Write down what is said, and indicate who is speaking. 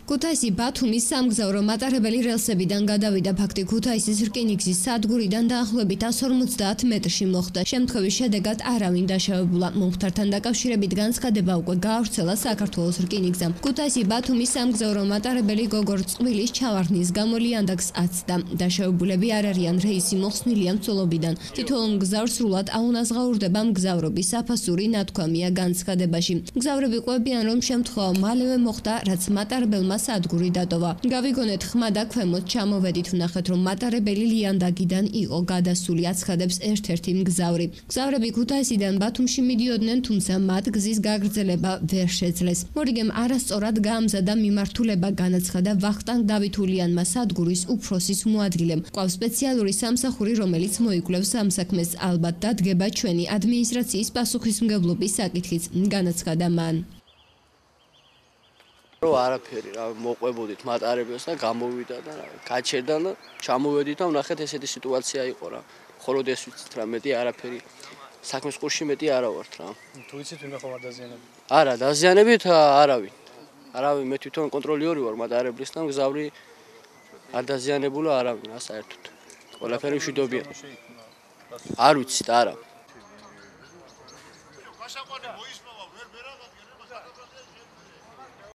Speaker 1: ქუთაისი ბათუმის სამგზავრო მატარებელი რელსებიდან გადავიდა. ფაქტი ქუთაისის რკინიგზის სადგურიდან დაახლოებით 150 მეტრში მოხდა. შემთხვევის შედეგად არავინ დაშავებულა. მომხდართან დაკავშირებით განცხადება უკვე გაავრცელა საქართველოს რკინიგზამ. ქუთაისი ბათუმის სამგზავრო მატარებელი გოგორ წყვილის ჩავარდნის გამო ლიანდაგს აცდა. დაშავებულები არ არიან, რეისი მოხსნილია მცველობიდან. თითოეულ მგზავრს სრულად აუნაზღაურდება მგზავრობის საფასური ნათქვამია განცხადებაში. მგზავრები ყვებიან, რომ შემთხვევა მალევე მოხდა, რაც მატარებელმა სადგური დატოვა. გავიგონეთ ხმა და ქვემოთ ჩამოვედით, ვნახეთ, რომ მატარებელი ლიანდაგიდან იყო გადასული, აცხადებს ერთ-ერთი მგზავრი. მგზავრები ქუთაისიდან ბათუმში მიდიოდნენ, თუმცა მათ გზის გაგრძელება ვერ შეძლეს. მორიგემ არასწორად გაამზადა მიმართულება, განაცხადა ვახტანგ დავითულიანმა სადგურის უფროსის მოადგილემ. ყავს სპეციალური სამსახური, რომელიც მოიკვლევს ამ საქმეს. ალბათ დადგება ჩვენი ადმინისტრაციის პასუხისმგებლობის საკითხიც, განაცხადა მან.
Speaker 2: არაფერი რა მოყვებოდით მატარებელს და გამოვიდა და გაჩერდა და ჩამოვედით და ვნახეთ ესეთი სიტუაცია იყო რა. მხოლოდ ეს ვიცით რა, მეტი არაფერი. საქმის ყურში მეტი არა ვართ რა.
Speaker 3: თუ იცით ვინმე ხომ არ დაზიანებით?
Speaker 2: არა, დაზიანებით არავინ. არავინ, მე თვითონ კონტროლიორი ვარ მატარებლის და მგზავრი არ დაზიანებულა არავინ, საერთოდ. ყველაფერი მშვიდობია. არ ვიცით, არა.